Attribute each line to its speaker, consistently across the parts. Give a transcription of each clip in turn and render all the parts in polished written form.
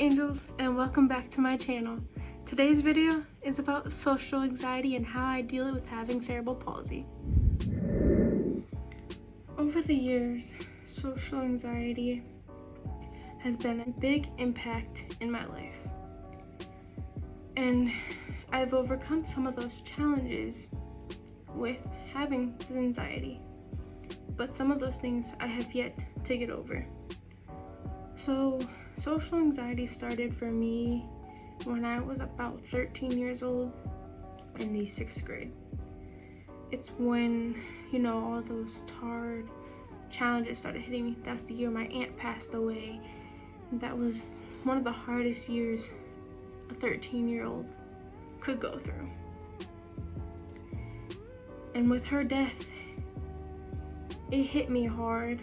Speaker 1: angels, and welcome back to my channel. Today's video is about social anxiety and how I deal with having cerebral palsy. Over the years, social anxiety has been a big impact in my life. And I've overcome some of those challenges with having the anxiety. But some of those things I have yet to get over. So, social anxiety started for me when I was about 13 years old in the 6th grade. It's when, all those hard challenges started hitting me. That's the year my aunt passed away. That was one of the hardest years a 13-year-old could go through. And with her death, it hit me hard.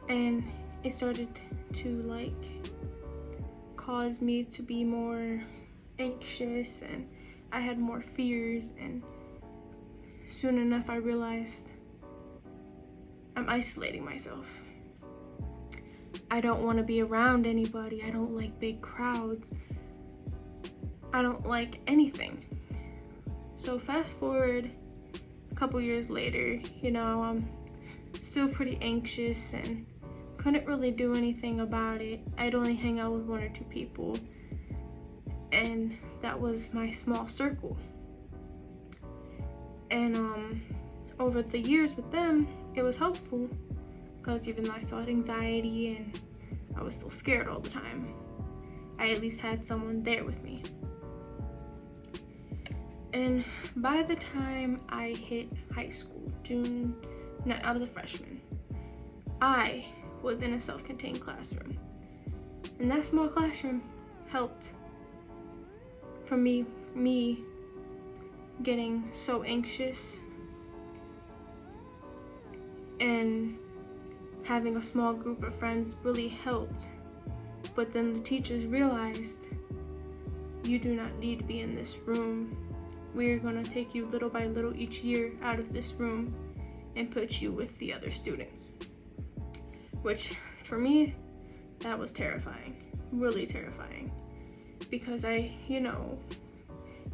Speaker 1: And it started to cause me to be more anxious, and I had more fears, and soon enough I realized I'm isolating myself. I don't want to be around anybody. I don't like big crowds. I don't like anything. So fast forward a couple years later, I'm still pretty anxious and couldn't really do anything about it. I'd only hang out with one or two people, and that was my small circle. And over the years with them, it was helpful because even though I still had anxiety and I was still scared all the time, I at least had someone there with me. And by the time I hit high school, I was a freshman. I was in a self-contained classroom, and that small classroom helped from me getting so anxious, and having a small group of friends really helped. But then the teachers realized, you do not need to be in this room. We're going to take you little by little each year out of this room and put you with the other students. Which, for me, that was terrifying, really terrifying, because I,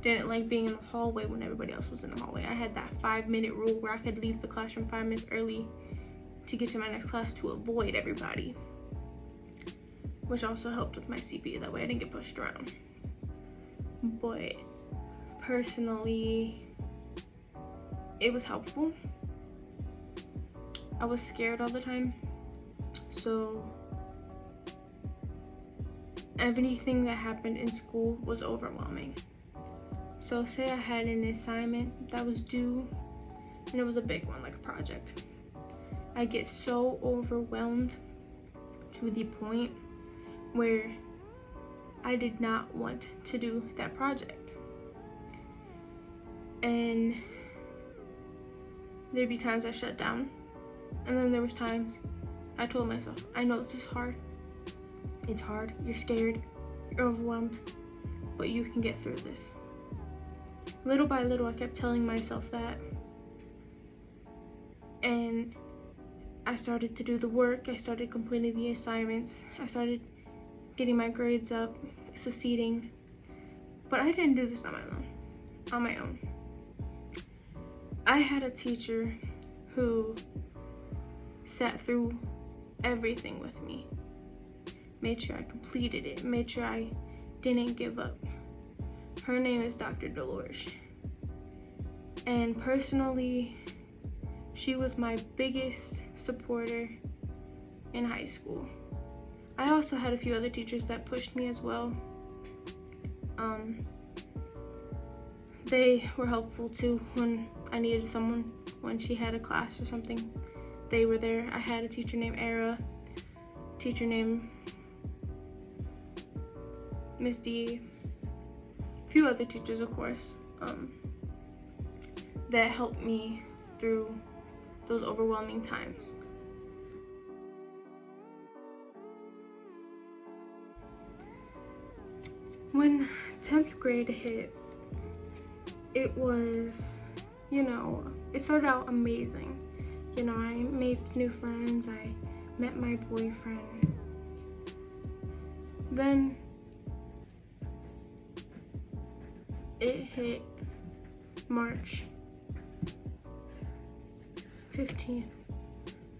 Speaker 1: didn't like being in the hallway when everybody else was in the hallway. I had that 5-minute rule where I could leave the classroom 5 minutes early to get to my next class to avoid everybody, which also helped with my CP. That way I didn't get pushed around. But personally, it was helpful. I was scared all the time. So everything that happened in school was overwhelming. So say I had an assignment that was due, and it was a big one, like a project. I get so overwhelmed to the point where I did not want to do that project. And there'd be times I shut down, and then there was times I told myself, I know this is hard. It's hard. You're scared. You're overwhelmed. But you can get through this. Little by little, I kept telling myself that. And I started to do the work. I started completing the assignments. I started getting my grades up, succeeding. But I didn't do this on my own. I had a teacher who sat through everything with me, made sure I completed it, made sure I didn't give up. Her name is Dr. Dolores, and personally, she was my biggest supporter in high school. I also had a few other teachers that pushed me as well. They were helpful too when I needed someone, when she had a class or something. They were there. I had a teacher named Era, teacher named Miss D, a few other teachers, of course, that helped me through those overwhelming times. When 10th grade hit, it was, it started out amazing. I made new friends. I met my boyfriend. Then it hit March 15th,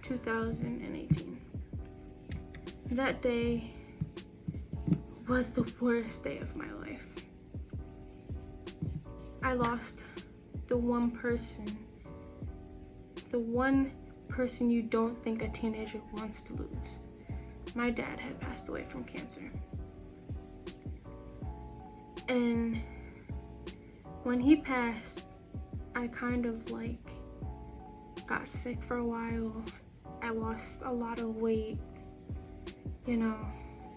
Speaker 1: 2018. That day was the worst day of my life. I lost the one person you don't think a teenager wants to lose. My dad had passed away from cancer. And when he passed, I kind of got sick for a while. I lost a lot of weight.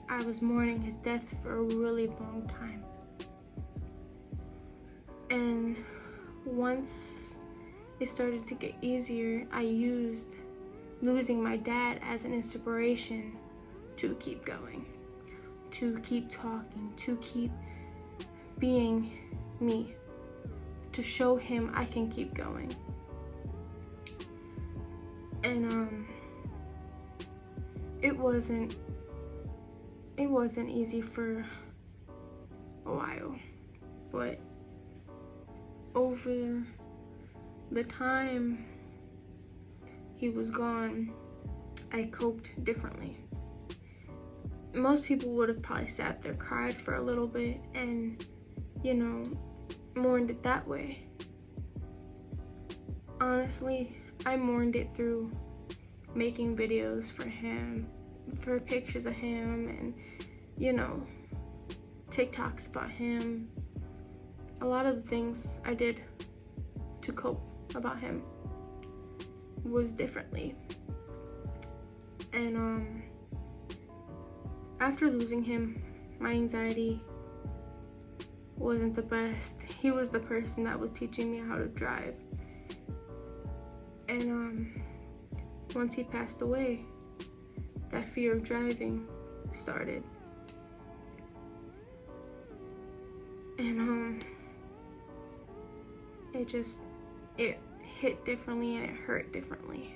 Speaker 1: I was mourning his death for a really long time. And once it started to get easier, I used losing my dad as an inspiration to keep going, to keep talking, to keep being me, to show him I can keep going. And it wasn't easy for a while, but over the time he was gone, I coped differently. Most people would have probably sat there, cried for a little bit, and mourned it that way. Honestly, I mourned it through making videos for him, for pictures of him, and TikToks about him. A lot of the things I did to cope about him was differently. And after losing him, my anxiety wasn't the best. He was the person that was teaching me how to drive. And once he passed away, that fear of driving started. And it hit differently and it hurt differently.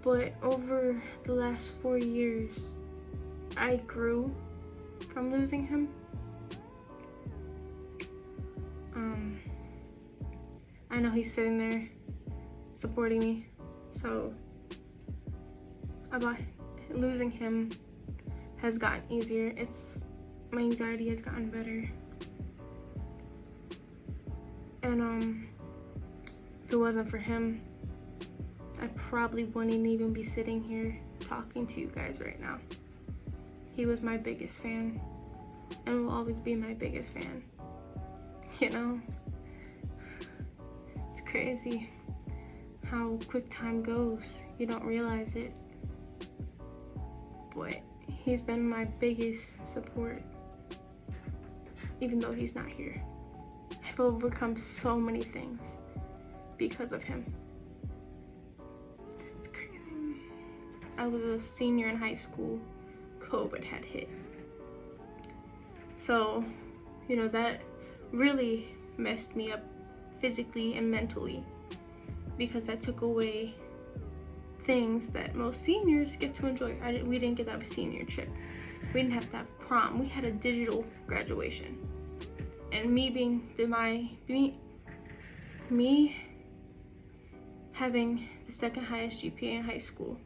Speaker 1: But over the last 4 years, I grew from losing him. I know he's sitting there supporting me, so about losing him has gotten easier. My anxiety has gotten better. And if it wasn't for him, I probably wouldn't even be sitting here talking to you guys right now. He was my biggest fan and will always be my biggest fan. It's crazy how quick time goes. You don't realize it. But he's been my biggest support, even though he's not here. I've overcome so many things because of him. It's crazy. I was a senior in high school. COVID had hit. So, that really messed me up physically and mentally, because that took away things that most seniors get to enjoy. We didn't get to have a senior trip. We didn't have to have prom. We had a digital graduation. And me having the second highest GPA in high school,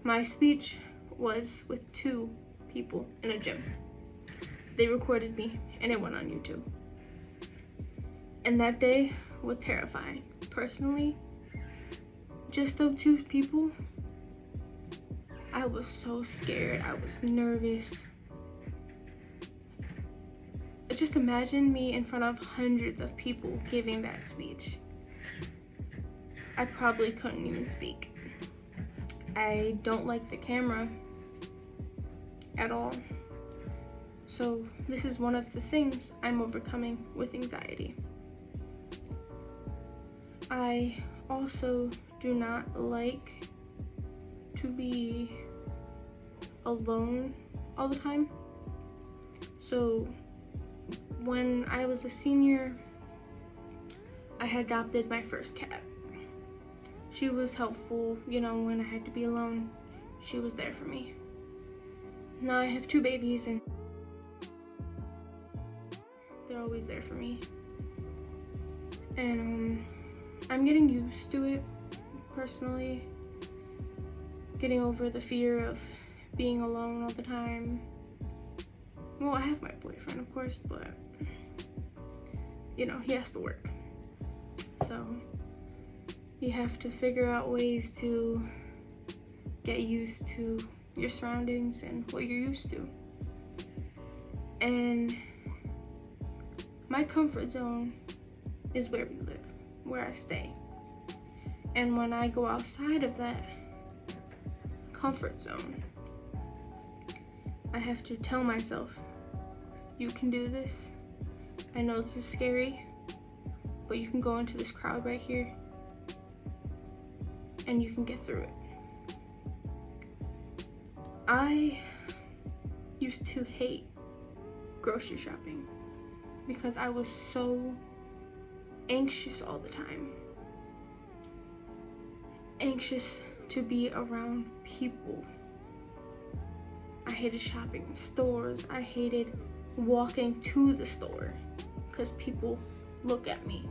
Speaker 1: my speech was with 2 people in a gym. They recorded me and it went on YouTube. And that day was terrifying. Personally, just those 2 people, I was so scared. I was nervous. Just imagine me in front of hundreds of people giving that speech. I probably couldn't even speak. I don't like the camera at all. So this is one of the things I'm overcoming with anxiety. I also do not like to be alone all the time. So when I was a senior, I had adopted my first cat. She was helpful, when I had to be alone. She was there for me. now I have 2 babies and they're always there for me. And I'm getting used to it personally. Getting over the fear of being alone all the time. Well, I have my boyfriend, of course, but you know, he has to work. So you have to figure out ways to get used to your surroundings and what you're used to. And my comfort zone is where we live, where I stay. And when I go outside of that comfort zone, I have to tell myself, you can do this. I know this is scary, but you can go into this crowd right here and you can get through it. I used to hate grocery shopping because I was so anxious all the time. Anxious to be around people. I hated shopping in stores. I hated walking to the store because people look at me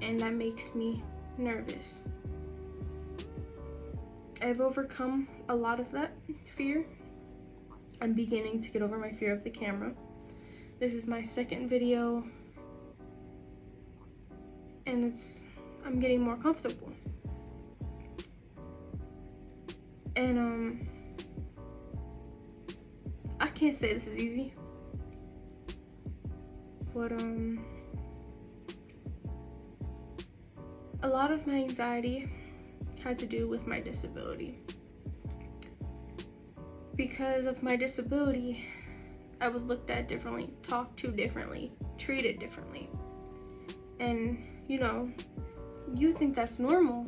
Speaker 1: and that makes me nervous. I've overcome a lot of that fear. I'm beginning to get over my fear of the camera. This is my 2nd video and I'm getting more comfortable. And I can't say this is easy, but a lot of my anxiety had to do with my disability. Because of my disability, I was looked at differently, talked to differently, treated differently. And you know, you think that's normal,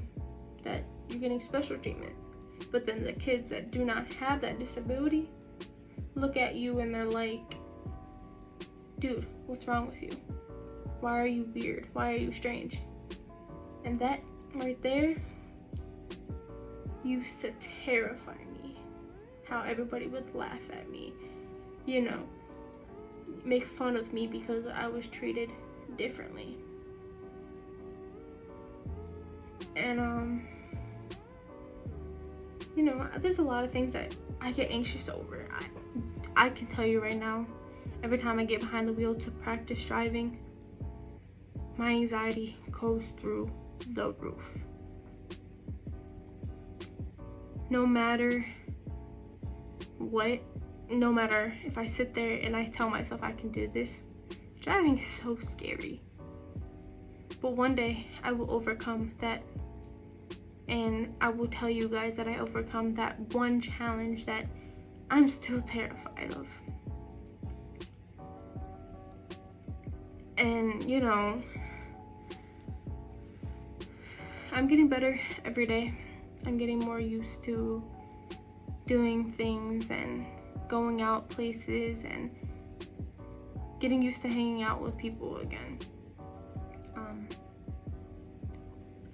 Speaker 1: that you're getting special treatment. But then the kids that do not have that disability look at you and they're like, dude, what's wrong with you? Why are you weird? Why are you strange? And that right there used to terrify me. How everybody would laugh at me, you know, make fun of me because I was treated differently. And you know, there's a lot of things that I get anxious over. I can tell you right now, every time I get behind the wheel to practice driving, my anxiety goes through the roof. No matter what, no matter if I sit there and I tell myself I can do this, driving is so scary. But one day I will overcome that, and I will tell you guys that I overcome that one challenge that I'm still terrified of. And you know, I'm getting better every day. I'm getting more used to doing things and going out places and getting used to hanging out with people again.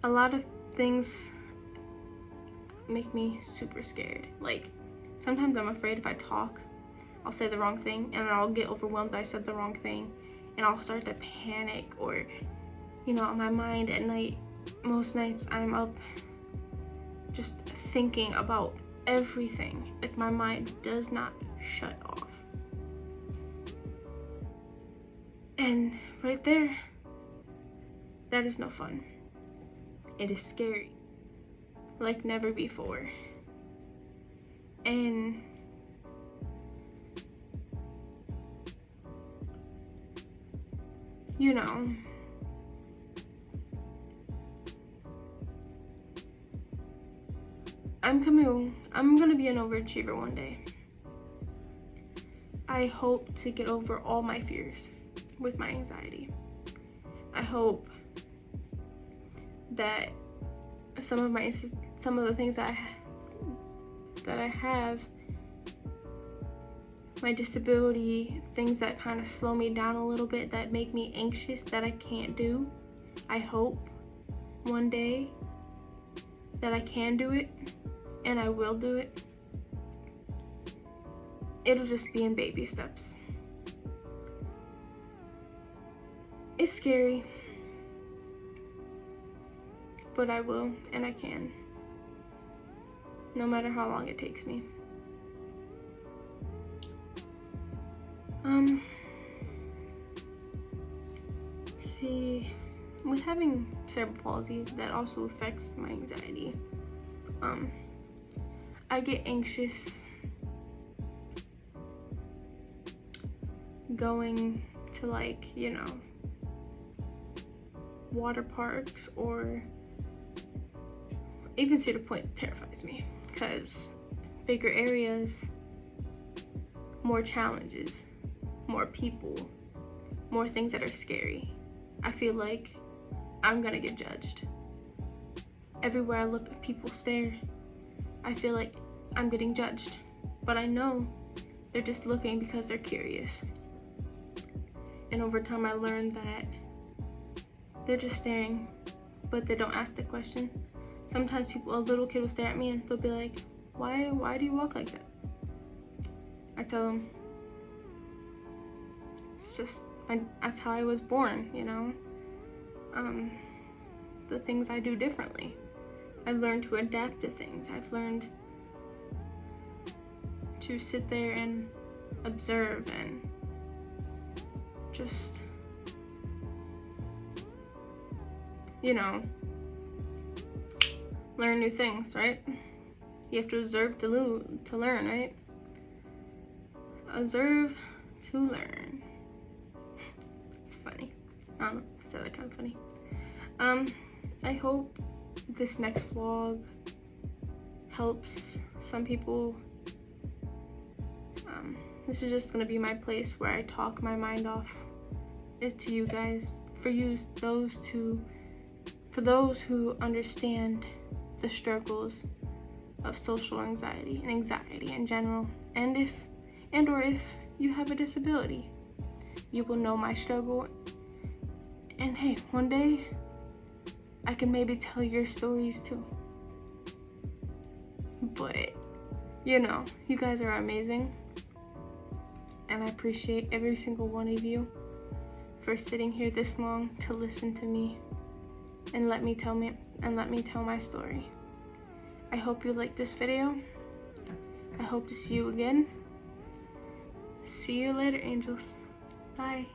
Speaker 1: A lot of things make me super scared. Like, sometimes I'm afraid if I talk, I'll say the wrong thing and then I'll get overwhelmed that I said the wrong thing and I'll start to panic, or, you know, my mind at night, most nights I'm up just thinking about everything. Like, my mind does not shut off. And right there, that is no fun. It is scary like never before. And you know, I'm gonna be an overachiever one day. I hope to get over all my fears with my anxiety. I hope that some of the things that I have, my disability, things that kind of slow me down a little bit, that make me anxious, that I can't do. I hope one day that I can do it, and I will do it. it'll just be in baby steps. It's scary, but I will and I can, no matter how long it takes me. See, with having cerebral palsy, that also affects my anxiety. I get anxious going to, like, you know, water parks, or even Cedar Point terrifies me, because bigger areas, more challenges, more people, more things that are scary. I feel like I'm gonna get judged. Everywhere I look, people stare. I feel like I'm getting judged, but I know they're just looking because they're curious. And over time I learned that they're just staring, but they don't ask the question. Sometimes a little kid will stare at me and they'll be like, why do you walk like that? I tell them, it's just, that's how I was born, you know? The things I do differently. I've learned to adapt to things. I've learned to sit there and observe and just, you know, learn new things, right? You have to observe to learn, right? Observe to learn. It's funny. I said that kind of funny. I hope this next vlog helps some people. This is just gonna be my place where I talk my mind off. Is to you guys, for those who understand the struggles of social anxiety and anxiety in general, and if you have a disability, you will know my struggle. And hey, one day I can maybe tell your stories too. But you know, you guys are amazing, and I appreciate every single one of you for sitting here this long to listen to me and let me tell my story. I hope you liked this video. I hope to see you again. See you later, angels. Bye.